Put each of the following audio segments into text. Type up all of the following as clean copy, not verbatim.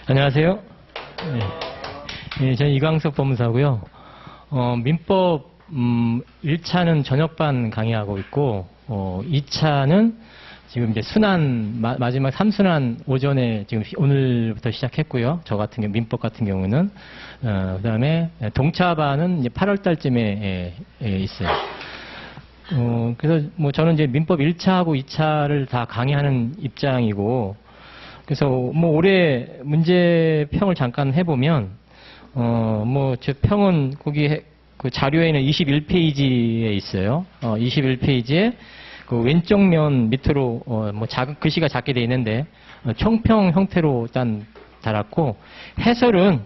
안녕하세요. 네, 저는 이광석 법무사고요. 민법 1차는 저녁반 강의하고 있고 2차는 지금 이제 마지막 3순환 오전에 지금 오늘부터 시작했고요. 저 같은 경우 민법 같은 경우는 그다음에 동차반은 이제 8월 달쯤에 있어요. 그래서 뭐 저는 이제 민법 1차하고 2차를 다 강의하는 입장이고, 그래서 뭐 올해 문제평을 잠깐 해보면 뭐 제 평은 거기 그 자료에는 21페이지에 있어요. 21페이지에 그 왼쪽 면 밑으로 뭐 글씨가 작게 돼 있는데 총평 형태로 일단 달았고, 해설은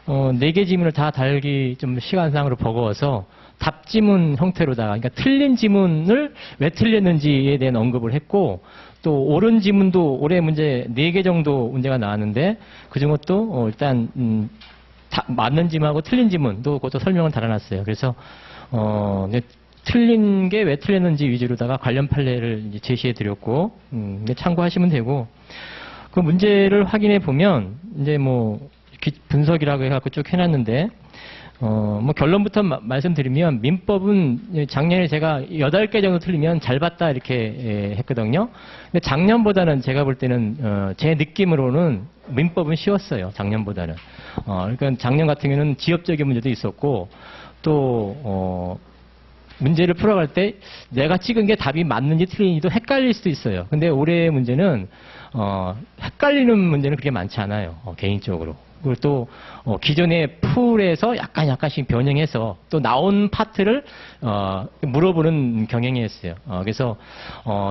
4개 지문을 다 달기 좀 시간상으로 버거워서 답지문 형태로다가, 그러니까 틀린 지문을 왜 틀렸는지에 대한 언급을 했고, 또 옳은 지문도 올해 문제 4개 정도 문제가 나왔는데 그중 것도 일단 맞는 지문하고 틀린 지문도 그것도 설명을 달아놨어요. 그래서 틀린 게 왜 틀렸는지 위주로다가 관련 판례를 이제 제시해 드렸고, 참고하시면 되고, 그 문제를 확인해 보면 이제 뭐 분석이라고 해갖고 쭉 해놨는데, 뭐 결론부터 말씀드리면, 민법은 작년에 제가 8개 정도 틀리면 잘 봤다 이렇게 했거든요. 근데 작년보다는 제가 볼 때는 제 느낌으로는 민법은 쉬웠어요. 작년보다는. 그러니까 작년 같은 경우는 지엽적인 문제도 있었고, 또 문제를 풀어갈 때 내가 찍은 게 답이 맞는지 틀린지도 헷갈릴 수도 있어요. 근데 올해의 문제는 헷갈리는 문제는 그렇게 많지 않아요. 개인적으로. 그리고 또 기존의 풀에서 약간씩 변형해서 또 나온 파트를 물어보는 경향이 있어요. 그래서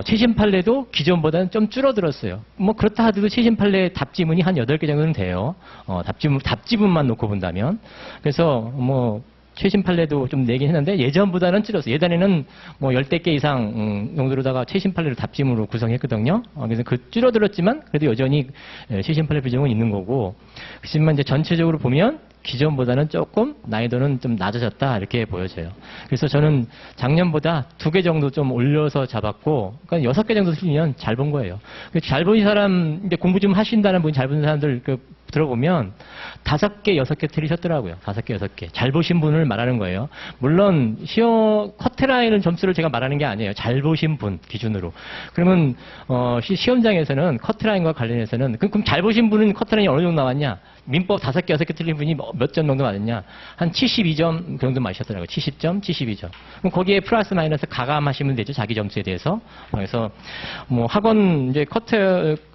최신 판례도 기존보다는 좀 줄어들었어요. 뭐 그렇다 하더라도 최신 판례 답지문이 한 8개 정도는 돼요. 답지문만 놓고 본다면. 그래서 뭐 최신 판례도 좀 내긴 했는데 예전보다는 줄었어요. 예전에는 뭐 10개 이상 정도로다가 최신 판례를 답지문으로 구성했거든요. 그래서 줄어들었지만 그래도 여전히 최신 판례 비중은 있는 거고, 그렇지만 이제 전체적으로 보면 기존보다는 조금 난이도는 좀 낮아졌다 이렇게 보여져요. 그래서 저는 작년보다 2개 정도 좀 올려서 잡았고, 그러니까 6개 정도 틀리면 잘 본 거예요. 잘 본 사람, 이제 공부 좀 하신다는 분이 잘 본 사람들 들어보면 5개, 6개 틀리셨더라고요. 5개, 6개. 잘 보신 분을 말하는 거예요. 물론 커트라인은 점수를 제가 말하는 게 아니에요. 잘 보신 분 기준으로. 그러면 시험장에서는 커트라인과 관련해서는 그럼 잘 보신 분은 커트라인이 어느 정도 나왔냐? 민법 5개, 6개 틀린 분이 몇 점 정도 맞았냐? 한 72점 정도 맞으셨더라고요. 70점, 72점. 그럼 거기에 플러스 마이너스 가감하시면 되죠. 자기 점수에 대해서. 그래서 뭐 학원 이제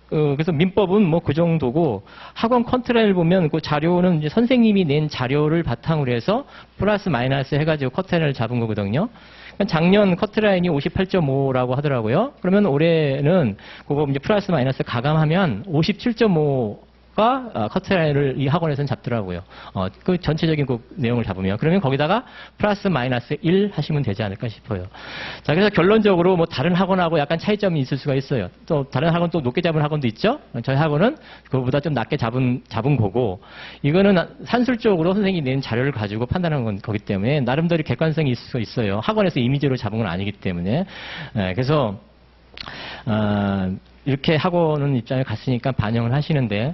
그래서 민법은 뭐 그 정도고, 학원 커트라인을 보면 그 자료는 이제 선생님이 낸 자료를 바탕으로 해서 플러스 마이너스 해가지고 커트라인을 잡은 거거든요. 작년 커트라인이 58.5라고 하더라고요. 그러면 올해는 그거 이제 플러스 마이너스 가감하면 57.5가 커트라인을 이 학원에서는 잡더라고요. 그 전체적인 그 내용을 잡으면. 그러면 거기다가 플러스 마이너스 1 하시면 되지 않을까 싶어요. 자, 그래서 결론적으로 뭐 다른 학원하고 약간 차이점이 있을 수가 있어요. 또 다른 학원 또 높게 잡은 학원도 있죠. 저희 학원은 그거보다 좀 낮게 잡은 거고, 이거는 산술적으로 선생님이 낸 자료를 가지고 판단하는 건 거기 때문에 나름대로 객관성이 있을 수 있어요. 학원에서 임의적으로 잡은 건 아니기 때문에. 그래서 이렇게 학원은 입장에 갔으니까 반영을 하시는데,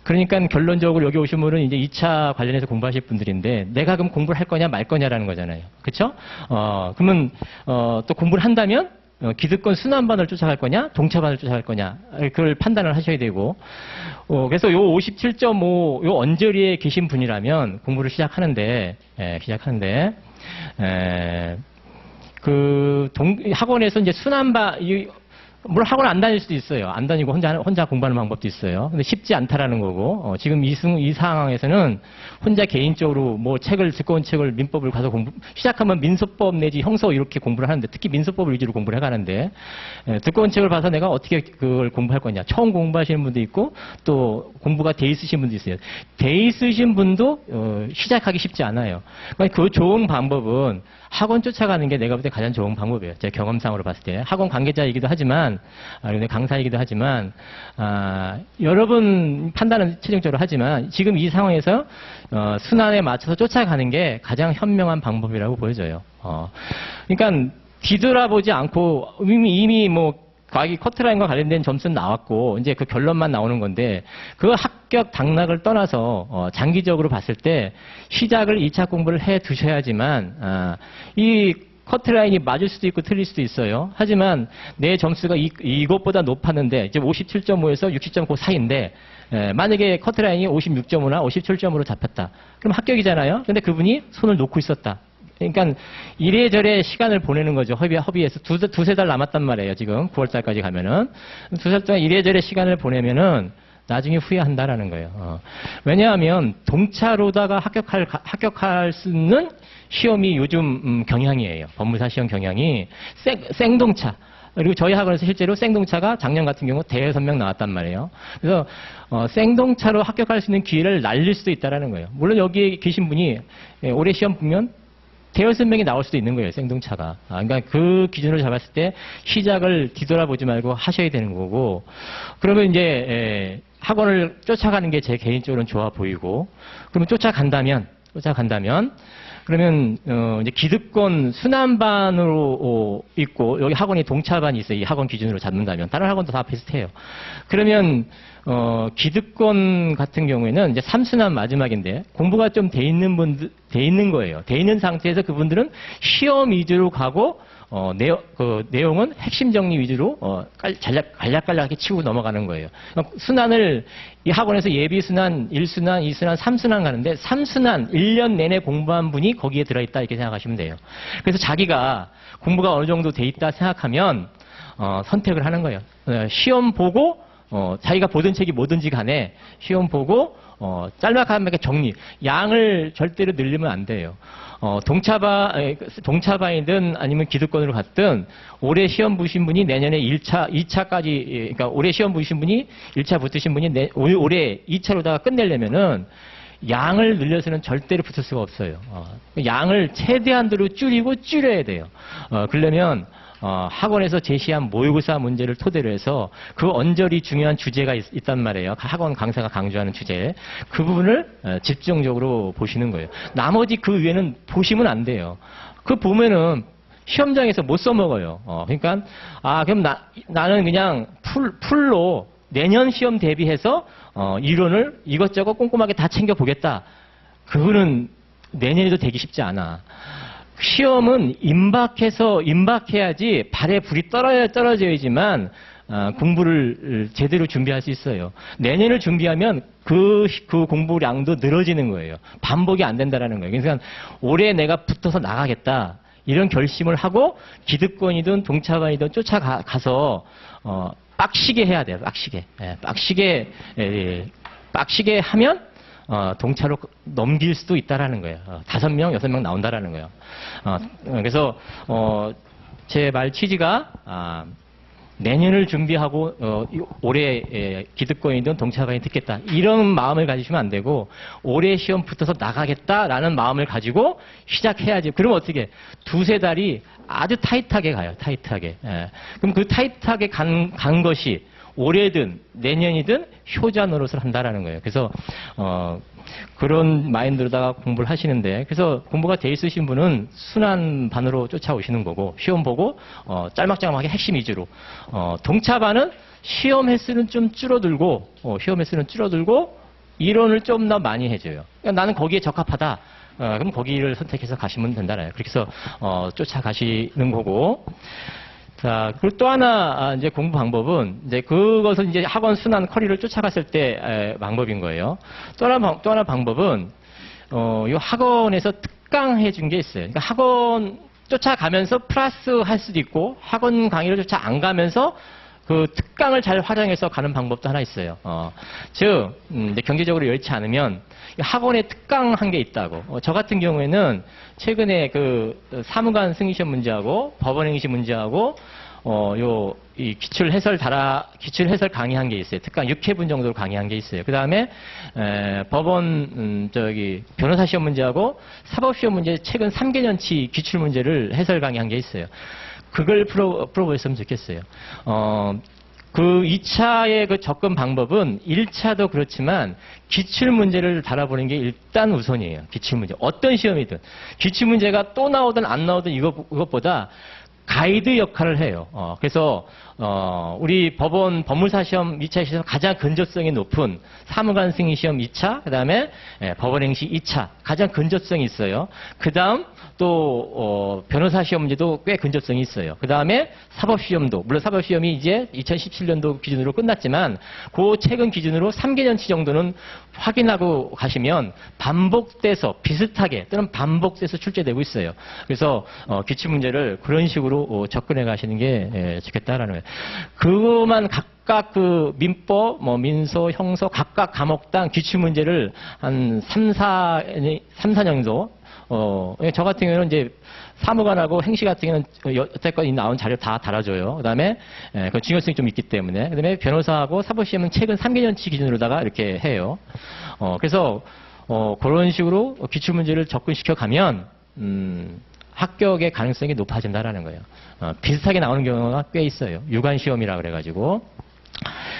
그러니까 결론적으로 여기 오신 분은 이제 2차 관련해서 공부하실 분들인데, 내가 그럼 공부를 할 거냐 말 거냐라는 거잖아요. 그렇죠? 그러면 또 공부를 한다면 기득권 순환반을 쫓아갈 거냐 동차반을 쫓아갈 거냐, 그걸 판단을 하셔야 되고, 그래서 요 57.5 요 언저리에 계신 분이라면 공부를 시작하는데 학원에서 이제 순환반, 물론 학원 안 다닐 수도 있어요. 안 다니고 혼자 공부하는 방법도 있어요. 근데 쉽지 않다라는 거고, 지금 이 상황에서는 혼자 개인적으로 뭐 두꺼운 책을 민법을 가서 시작하면 민소법 내지 형소 이렇게 공부를 하는데, 특히 민소법을 위주로 공부를 해가는데, 두꺼운 책을 봐서 내가 어떻게 그걸 공부할 거냐. 처음 공부하시는 분도 있고, 또 공부가 돼 있으신 분도 있어요. 돼 있으신 분도 시작하기 쉽지 않아요. 그러니까 그 좋은 방법은 학원 쫓아가는 게 내가 볼 때 가장 좋은 방법이에요. 제 경험상으로 봤을 때. 학원 관계자이기도 하지만, 강사이기도 하지만, 여러분 판단은 최종적으로 하지만, 지금 이 상황에서 순환에 맞춰서 쫓아가는 게 가장 현명한 방법이라고 보여져요. 그러니까 뒤돌아보지 않고 이미 뭐 과기 커트라인과 관련된 점수는 나왔고, 이제 그 결론만 나오는 건데, 그 합격 당락을 떠나서 장기적으로 봤을 때 시작을 2차 공부를 해 두셔야지만 이 커트라인이 맞을 수도 있고 틀릴 수도 있어요. 하지만 내 점수가 이것보다 높았는데 이제 57.5에서 60.9 사이인데 만약에 커트라인이 56.5나 57.5로 잡혔다. 그럼 합격이잖아요. 근데 그분이 손을 놓고 있었다. 그러니까 이래저래 시간을 보내는 거죠. 허비에서 두세 달 남았단 말이에요. 지금 9월달까지 가면은 두 달 동안 이래저래 시간을 보내면은 나중에 후회한다라는 거예요. 왜냐하면 동차로다가 합격할 수 있는 시험이 요즘 경향이에요. 법무사 시험 경향이 생동차. 그리고 저희 학원에서 실제로 생동차가 작년 같은 경우 대여섯 명 나왔단 말이에요. 그래서 생동차로 합격할 수 있는 기회를 날릴 수도 있다라는 거예요. 물론 여기 계신 분이 올해 시험 보면 대여섯 명이 나올 수도 있는 거예요. 생동차가. 그러니까 그 기준으로 잡았을 때 시작을 뒤돌아보지 말고 하셔야 되는 거고, 그러면 이제 학원을 쫓아가는 게 제 개인적으로는 좋아 보이고, 그러면 쫓아간다면 그러면 이제 기득권 순환반으로 있고 여기 학원이 동차반이 있어요. 이 학원 기준으로 잡는다면 다른 학원도 다 비슷해요. 그러면 기득권 같은 경우에는 이제 3순환 마지막인데 공부가 좀 돼 있는 거예요. 돼 있는 상태에서 그분들은 시험 위주로 가고 내용은 핵심 정리 위주로 간략간략하게 치고 넘어가는 거예요. 순환을 이 학원에서 예비순환, 1순환, 2순환, 3순환 가는데 3순환 1년 내내 공부한 분이 거기에 들어있다 이렇게 생각하시면 돼요. 그래서 자기가 공부가 어느 정도 돼 있다 생각하면 선택을 하는 거예요. 시험 보고 자기가 보던 책이 뭐든지 간에 시험 보고 짤막하게 정리, 양을 절대로 늘리면 안 돼요. 동차반이든 아니면 기득권으로 갔든 올해 시험 보신 분이 내년에 2차까지, 그러니까 올해 시험 보신 분이 1차 붙으신 분이 올해 2차로다가 끝내려면은 양을 늘려서는 절대로 붙을 수가 없어요. 양을 최대한으로 줄여야 돼요. 그러려면 학원에서 제시한 모의고사 문제를 토대로 해서 그 언저리 중요한 주제가 있단 말이에요. 학원 강사가 강조하는 주제. 그 부분을 집중적으로 보시는 거예요. 나머지 그 위에는 보시면 안 돼요. 그 보면은 시험장에서 못 써먹어요. 그러니까 그럼 나는 그냥 풀로 내년 시험 대비해서 이론을 이것저것 꼼꼼하게 다 챙겨보겠다. 그거는 내년에도 되기 쉽지 않아. 시험은 임박해야지 발에 불이 떨어져야지만 공부를 제대로 준비할 수 있어요. 내년을 준비하면 그 공부량도 늘어지는 거예요. 반복이 안 된다라는 거예요. 그러니까 올해 내가 붙어서 나가겠다. 이런 결심을 하고 기득권이든 동차반이든 쫓아가서 빡시게 해야 돼요. 빡시게 하면 동차로 넘길 수도 있다라는 거예요. 5명, 6명 나온다라는 거예요. 그래서 제 말 취지가 내년을 준비하고 올해 기득권이든 동차반이 듣겠다 이런 마음을 가지시면 안 되고 올해 시험 붙어서 나가겠다라는 마음을 가지고 시작해야지. 그럼 어떻게 두세 달이 아주 타이트하게 가요. 타이트하게. 그럼 그 타이트하게 간 것이 올해든 내년이든 효자 노릇을 한다라는 거예요. 그래서 그런 마인드로다가 공부를 하시는데, 그래서 공부가 돼 있으신 분은 순환반으로 쫓아오시는 거고, 시험 보고 짤막짤막하게 핵심 위주로. 동차반은 시험 횟수는 좀 줄어들고 이론을 좀 더 많이 해줘요. 그러니까 나는 거기에 적합하다. 그럼 거기를 선택해서 가시면 된다라요. 그렇게 해서 쫓아가시는 거고. 자, 그리고 또 하나 이제 공부 방법은 이제 그것은 이제 학원 순환 커리를 쫓아갔을 때 방법인 거예요. 또 하나 방법은 이 학원에서 특강해 준 게 있어요. 그러니까 학원 쫓아가면서 플러스 할 수도 있고 학원 강의를 쫓아 안 가면서 그 특강을 잘 활용해서 가는 방법도 하나 있어요. 즉 이제 경제적으로 여의치 않으면 학원에 특강한 게 있다고. 저 같은 경우에는 최근에 그 사무관 승인시험 문제하고 법원행시 문제하고 이 기출 해설 강의한 게 있어요. 특강 6회분 정도로 강의한 게 있어요. 그 다음에 법원 변호사 시험 문제하고 사법 시험 문제 최근 3개년치 기출 문제를 해설 강의한 게 있어요. 그걸 풀어보셨으면 좋겠어요. 그 2차의 그 접근 방법은 1차도 그렇지만 기출문제를 달아보는 게 일단 우선이에요. 기출문제. 어떤 시험이든. 기출문제가 또 나오든 안 나오든 이것보다 가이드 역할을 해요. 그래서 우리 법원 법무사 시험 2차 시험 가장 근접성이 높은 사무관 승인 시험 2차, 그다음에 법원행시 2차 가장 근접성이 있어요. 그다음 또 변호사 시험 문제도 꽤 근접성이 있어요. 그다음에 사법 시험도, 물론 사법 시험이 이제 2017년도 기준으로 끝났지만 그 최근 기준으로 3개년치 정도는 확인하고 가시면 반복돼서 비슷하게 또는 반복돼서 출제되고 있어요. 그래서 기출 문제를 그런 식으로 접근해 가시는 게 좋겠다라는 거예요. 그것만 각각 그 민법, 민소, 형소 각각 과목당 기출 문제를 한 3-4년 정도 저 같은 경우는 이제 사무관하고 행시 같은 경우는 여태껏 나온 자료 다 달아줘요. 그 다음에 그 중요성이 좀 있기 때문에. 그 다음에 변호사하고 사법시험은 최근 3개년치 기준으로다가 이렇게 해요. 그래서 그런 식으로 기출문제를 접근시켜 가면 합격의 가능성이 높아진다라는 거예요. 비슷하게 나오는 경우가 꽤 있어요. 유관시험이라 그래가지고.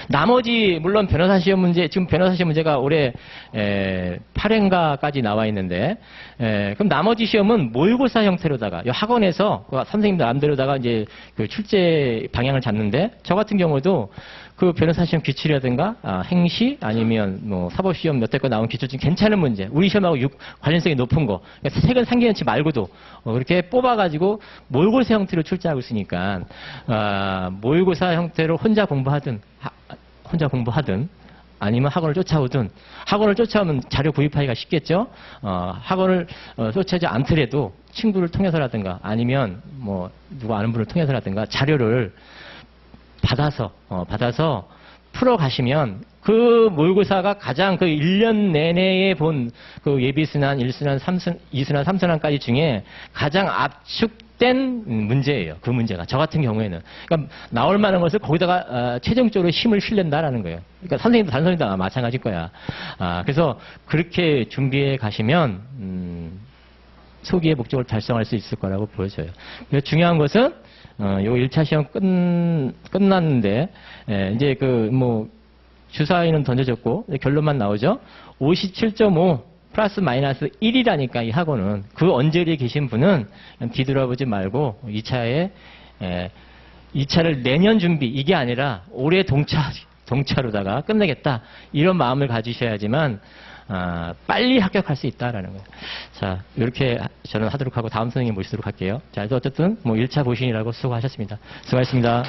나머지 물론 변호사 시험 문제, 지금 변호사 시험 문제가 올해 8회인가까지 나와 있는데, 그럼 나머지 시험은 모의고사 형태로다가 학원에서 선생님들 마음대로다가 이제 그 출제 방향을 잡는데, 저 같은 경우도 그 변호사 시험 기출이라든가 행시 아니면 뭐 사법 시험 몇 대 거 나온 기출 중 괜찮은 문제, 우리 시험하고 관련성이 높은 거, 최근 3개년치 말고도 그렇게 뽑아가지고 모의고사 형태로 출제하고 있으니까 모의고사 형태로 혼자 공부하든 아니면 학원을 쫓아오든, 학원을 쫓아오면 자료 구입하기가 쉽겠죠. 학원을 쫓아오지 않더라도 친구를 통해서라든가 아니면 뭐 누구 아는 분을 통해서라든가 자료를 받아서 풀어 가시면 그 모의고사가 가장 그 1년 내내에 본 그 예비순환, 1순환, 2순환, 3순환까지 중에 가장 압축된 문제예요. 그 문제가. 저 같은 경우에는. 그러니까 나올 만한 것을 거기다가 최종적으로 힘을 실는다라는 거예요. 그러니까 선생님도 다른 선생님도 아마 마찬가지일 거야. 그래서 그렇게 준비해 가시면 소기의 목적을 달성할 수 있을 거라고 보여져요. 그래서 중요한 것은 요 1차 시험 끝났는데 이제 그 뭐 주사위는 던져졌고 결론만 나오죠. 57.5 플러스 마이너스 1이라니까 이 학원은. 그 언저리에 계신 분은 뒤돌아보지 말고 2차를 내년 준비, 이게 아니라 올해 동차로다가 끝내겠다, 이런 마음을 가지셔야지만 빨리 합격할 수 있다라는 거예요. 자, 이렇게 저는 하도록 하고 다음 선생님 모시도록 할게요. 자, 어쨌든 뭐 1차 보신이라고 수고하셨습니다. 수고하셨습니다.